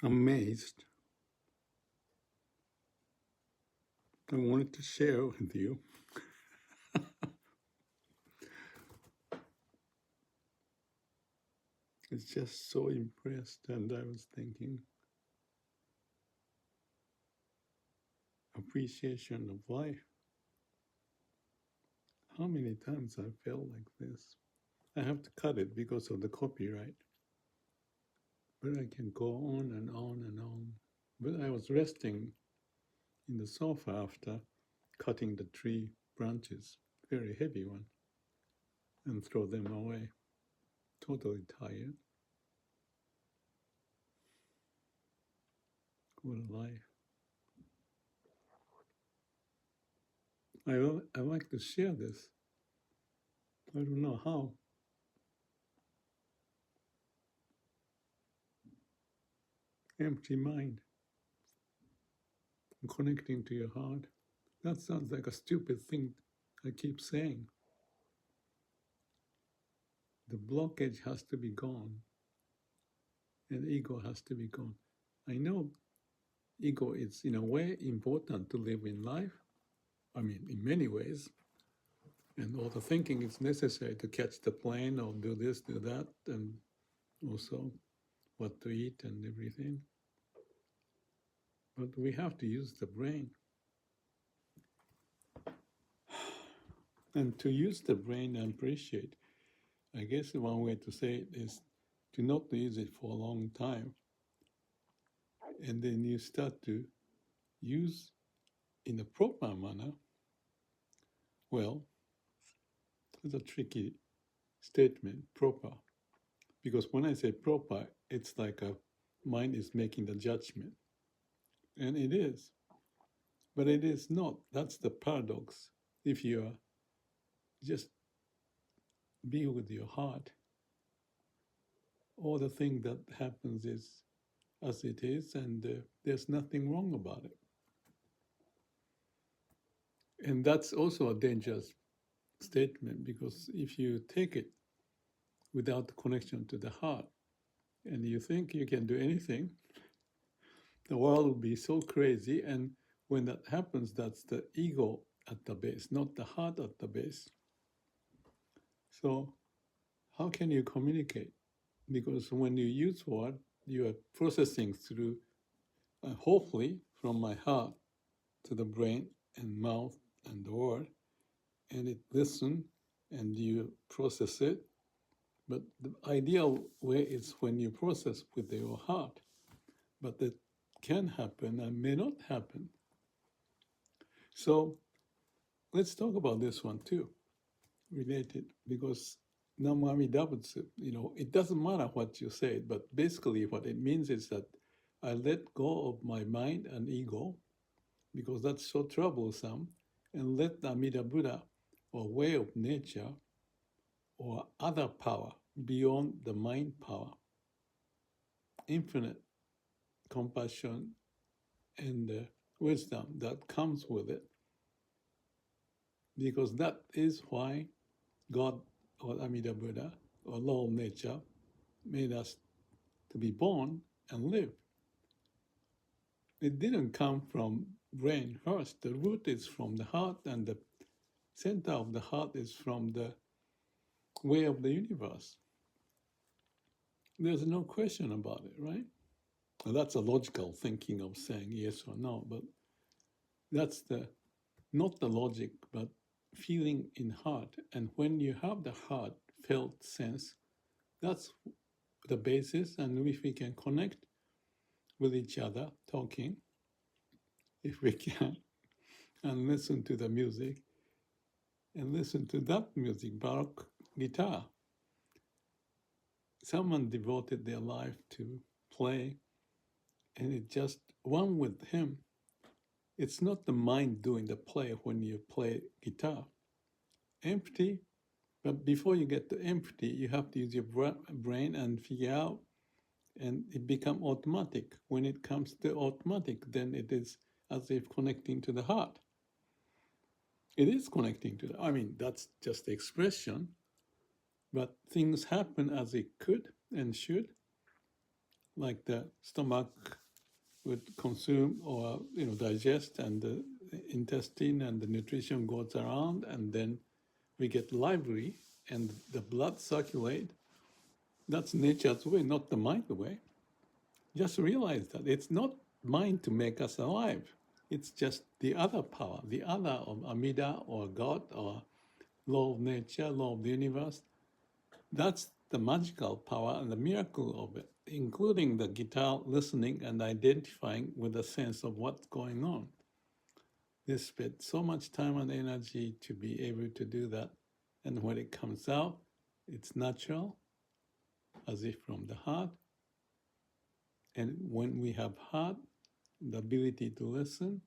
amazed. I wanted to share with you. It's just so impressed, and I was thinking, appreciation of life. How many times I felt like this? I have to cut it because of the copyright, but I can go on and on and on. But I was resting in the sofa after cutting the tree branches, very heavy one, and throw them away. Totally tired. What a life. I like to share this. I don't know how. Empty mind, connecting to your heart. That sounds like a stupid thing I keep saying. The blockage has to be gone, and ego has to be gone. I know ego is, in a way, important to live in life. I mean, in many ways. And all the thinking is necessary to catch the plane or do this, do that, and also what to eat and everything. But we have to use the brain. And to use the brain and appreciate, I guess one way to say it is to not use it for a long time. And then you start to use in a proper manner. Well, it's a tricky statement, proper. Because when I say proper, it's like a mind is making the judgment. And it is. But it is not. That's the paradox. If you are just be with your heart, all the thing that happens is as it is, and there's nothing wrong about it. And that's also a dangerous statement because if you take it without the connection to the heart and you think you can do anything, the world will be so crazy. And when that happens, that's the ego at the base, not the heart at the base. So, how can you communicate? Because when you use word, you are processing through, hopefully, from my heart to the brain and mouth and the word, and it listens and you process it. But the ideal way is when you process with your heart. But that can happen and may not happen. So let's talk about this one too, related, because Namami Dabutsu, it doesn't matter what you say, but basically what it means is that I let go of my mind and ego, because that's so troublesome, and let the Amida Buddha, or way of nature, or other power beyond the mind power, infinite compassion and wisdom that comes with it. Because that is why God or Amida Buddha or law of nature made us to be born and live. It didn't come from brain first. The root is from the heart, and the center of the heart is from the way of the universe. There's no question about it, right? Well, that's a logical thinking of saying yes or no, but that's not the logic, but feeling in heart. And when you have the heart felt sense, that's the basis. And if we can connect with each other, talking, if we can, and listen to the music, and listen to that music, baroque guitar. Someone devoted their life to play, and it just one with him. It's not the mind doing the play when you play guitar. Empty, but before you get to empty, you have to use your brain and figure out, and it become automatic. When it comes to automatic, then it is as if connecting to the heart. It is connecting to that's just the expression, but things happen as it could and should. like the stomach would consume or digest, and the intestine and the nutrition goes around, and then we get lively and the blood circulate. That's nature's way, not the mind way. Just realize that it's not mind to make us alive. It's just the other power, the other of Amida or God or law of nature, law of the universe. That's the magical power and the miracle of it, including the guitar listening and identifying with a sense of what's going on. They spent so much time and energy to be able to do that. And when it comes out, it's natural, as if from the heart. And when we have heart, the ability to listen,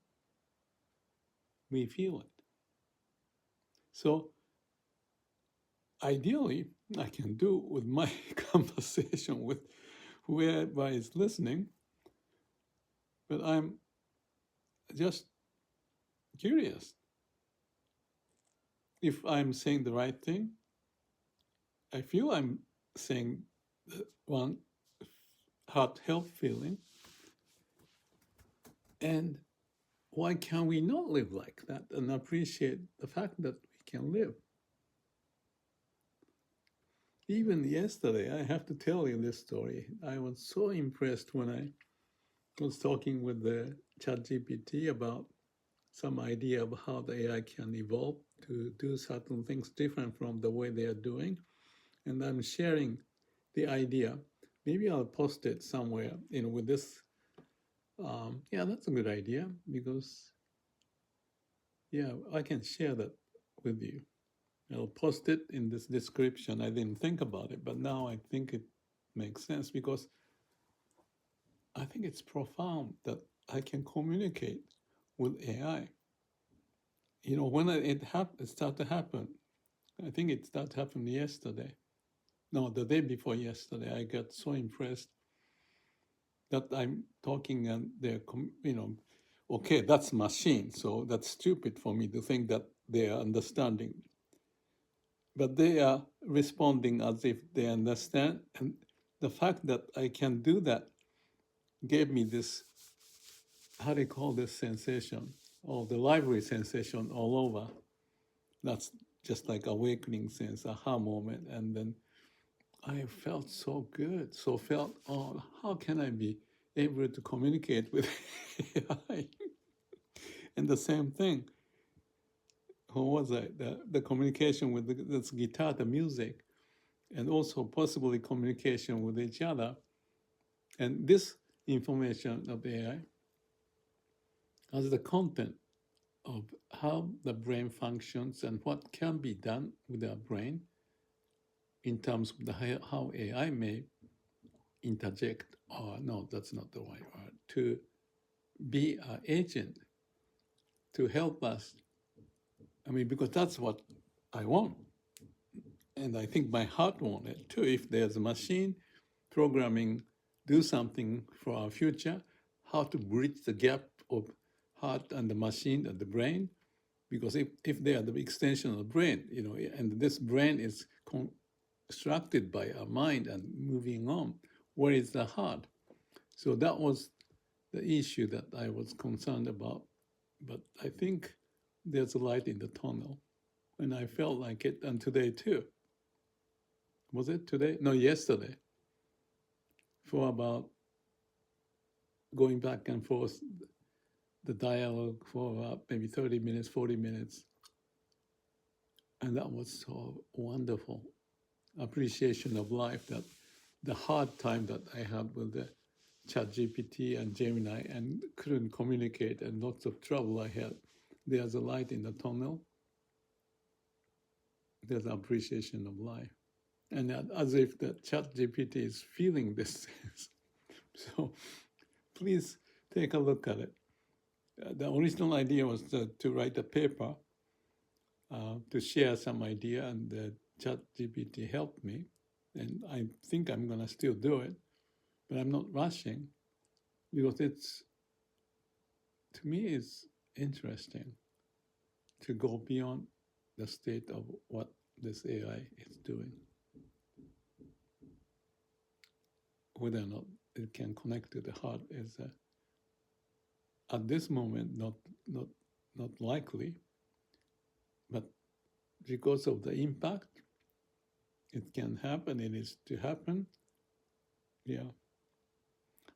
we feel it. So ideally, I can do with my conversation with whoever is listening, but I'm just curious if I'm saying the right thing. I feel I'm saying one heart health feeling. And why can we not live like that and appreciate the fact that we can live? Even yesterday, I have to tell you this story. I was so impressed when I was talking with the ChatGPT about some idea of how the AI can evolve to do certain things different from the way they are doing. And I'm sharing the idea. Maybe I'll post it somewhere, with this. Yeah, that's a good idea because, yeah, I can share that with you. I'll post it in this description. I didn't think about it, but now I think it makes sense because I think it's profound that I can communicate with AI. When it started to happen, I think it started to happen yesterday. No, the day before yesterday, I got so impressed that I'm talking and they're, okay, that's machine. So that's stupid for me to think that they are understanding. But they are responding as if they understand. And the fact that I can do that gave me this, how do you call this sensation? Oh, the lively sensation all over. That's just like awakening sense, aha moment. And then I felt so good. So felt, oh, how can I be able to communicate with AI? And the same thing. Who was I? The communication with this guitar, the music, and also possibly communication with each other. And this information of AI has the content of how the brain functions and what can be done with our brain in terms of how AI may interject, or no, that's not the right word, to be an agent to help us. I mean, because that's what I want. And I think my heart wants it too. If there's a machine programming, do something for our future, how to bridge the gap of heart and the machine and the brain. Because if they are the extension of the brain, and this brain is constructed by our mind and moving on, where is the heart? So that was the issue that I was concerned about. But I think there's a light in the tunnel. And I felt like it, and today too. Was it today? No, yesterday. For about going back and forth, the dialogue for about maybe 30 minutes, 40 minutes. And that was so wonderful. Appreciation of life, that the hard time that I had with the ChatGPT and Gemini and couldn't communicate and lots of trouble I had. There's a light in the tunnel. There's an appreciation of life. And as if the ChatGPT is feeling this. So please take a look at it. The original idea was to write a paper to share some idea, and the ChatGPT helped me. And I think I'm going to still do it, but I'm not rushing because to me, it's interesting to go beyond the state of what this AI is doing, whether or not it can connect to the heart is at this moment not not likely, but because of the impact, it can happen. It is to happen. Yeah.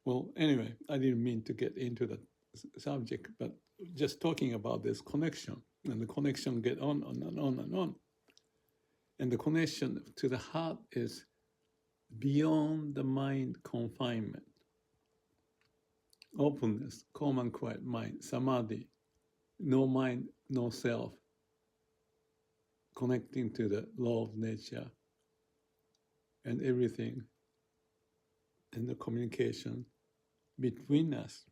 Well, anyway, I didn't mean to get into that subject, but just talking about this connection, and the connection get on and on and on, and the connection to the heart is beyond the mind confinement, openness, calm and quiet mind, samadhi, no mind, no self, connecting to the law of nature and everything, and the communication between us.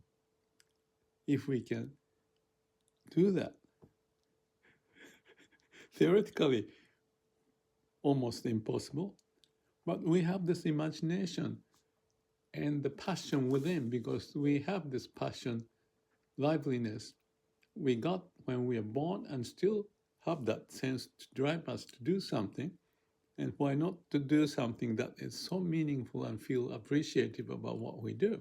If we can do that, theoretically, almost impossible, but we have this imagination and the passion within, because we have this passion, liveliness we got when we are born, and still have that sense to drive us to do something. And why not to do something that is so meaningful and feel appreciative about what we do?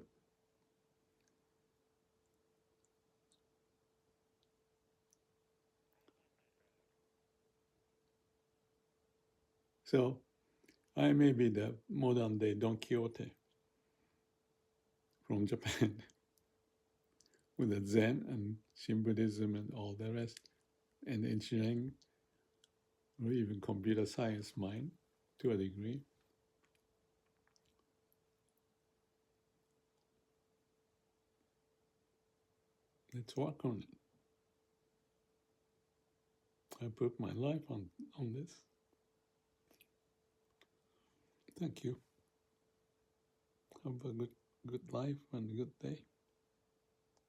So I may be the modern day Don Quixote from Japan with the Zen and Shin Buddhism and all the rest, and engineering or even computer science mind to a degree. Let's work on it. I put my life on this. Thank you. Have a good life and a good day.